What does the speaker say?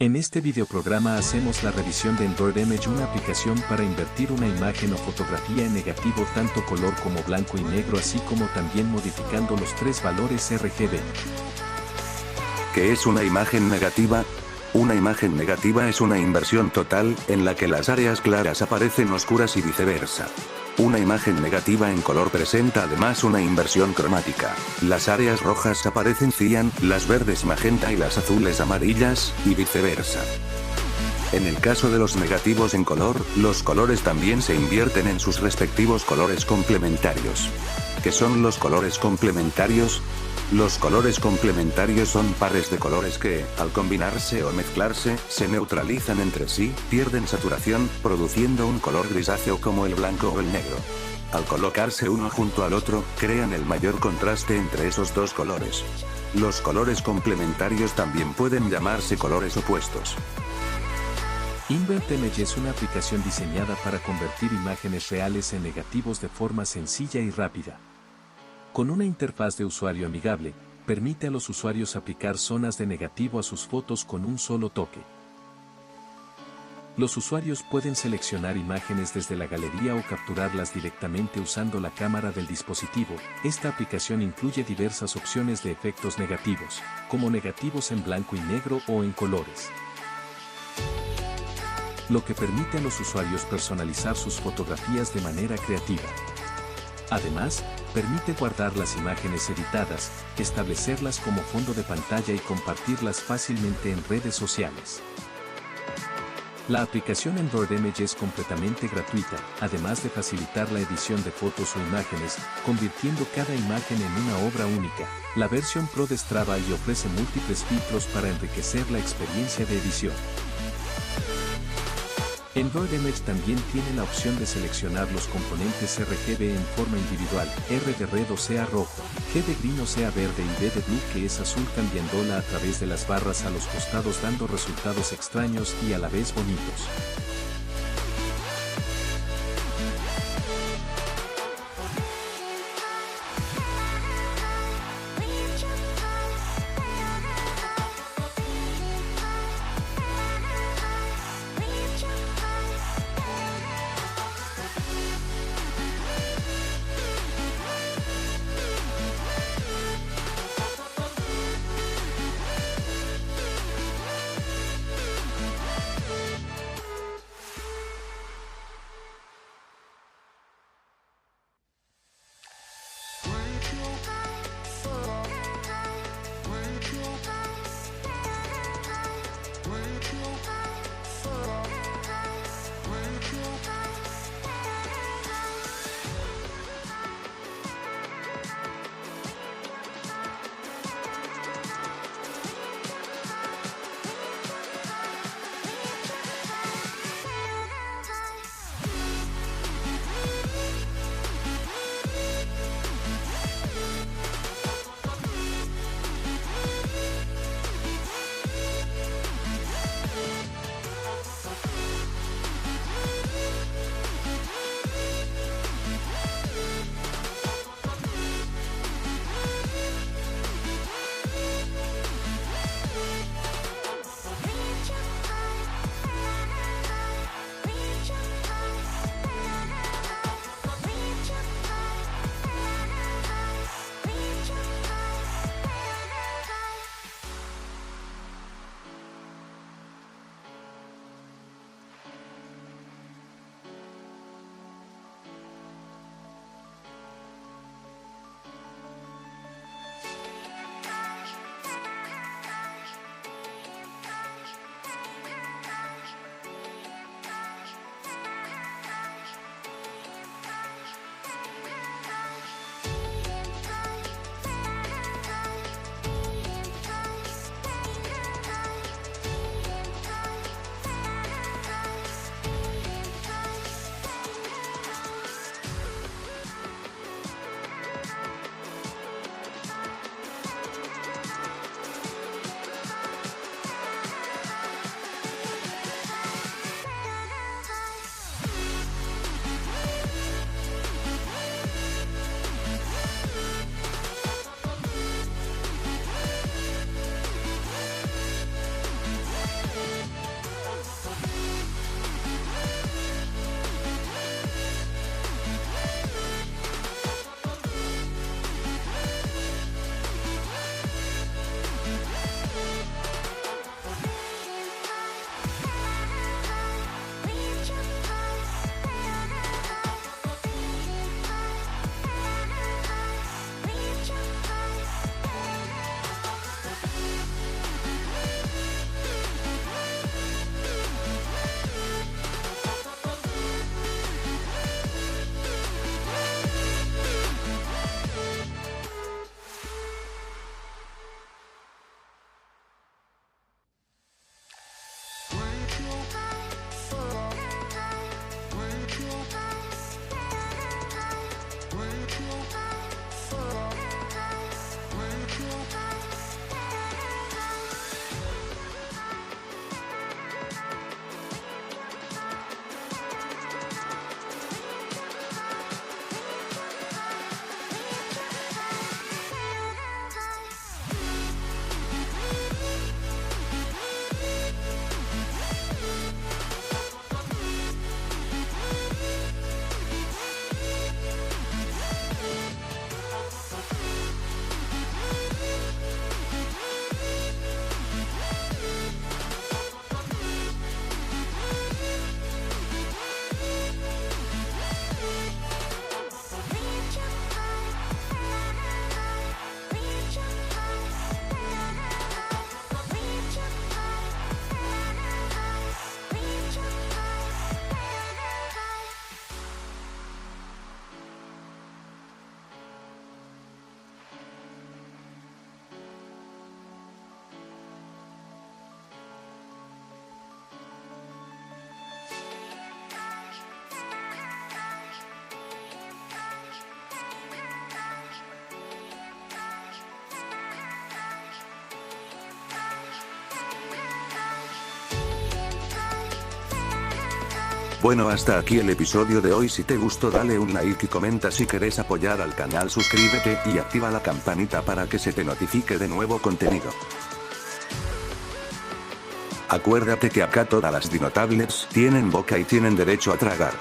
En este videoprograma hacemos la revisión de invertir, una aplicación para invertir una imagen o fotografía en negativo tanto color como blanco y negro, así como también modificando los tres valores RGB. ¿Qué es una imagen negativa? Una imagen negativa es una inversión total, en la que las áreas claras aparecen oscuras y viceversa. Una imagen negativa en color presenta además una inversión cromática. Las áreas rojas aparecen cian, las verdes magenta y las azules amarillas, y viceversa. En el caso de los negativos en color, los colores también se invierten en sus respectivos colores complementarios. ¿Qué son los colores complementarios? Los colores complementarios son pares de colores que, al combinarse o mezclarse, se neutralizan entre sí, pierden saturación, produciendo un color grisáceo como el blanco o el negro. Al colocarse uno junto al otro, crean el mayor contraste entre esos dos colores. Los colores complementarios también pueden llamarse colores opuestos. Invertir es una aplicación diseñada para convertir imágenes reales en negativos de forma sencilla y rápida. Con una interfaz de usuario amigable, permite a los usuarios aplicar zonas de negativo a sus fotos con un solo toque. Los usuarios pueden seleccionar imágenes desde la galería o capturarlas directamente usando la cámara del dispositivo. Esta aplicación incluye diversas opciones de efectos negativos, como negativos en blanco y negro o en colores, lo que permite a los usuarios personalizar sus fotografías de manera creativa. Además, permite guardar las imágenes editadas, establecerlas como fondo de pantalla y compartirlas fácilmente en redes sociales. La aplicación Invertir es completamente gratuita, además de facilitar la edición de fotos o imágenes, convirtiendo cada imagen en una obra única. La versión Pro destraba y ofrece múltiples filtros para enriquecer la experiencia de edición. Invertir también tiene la opción de seleccionar los componentes RGB en forma individual, R de red o sea rojo, G de green o sea verde y B de blue que es azul, cambiándola a través de las barras a los costados, dando resultados extraños y a la vez bonitos. Bueno, hasta aquí el episodio de hoy. Si te gustó dale un like y comenta. Si querés apoyar al canal suscríbete y activa la campanita para que se te notifique de nuevo contenido. Acuérdate que acá todas las dinotablets tienen boca y tienen derecho a tragar.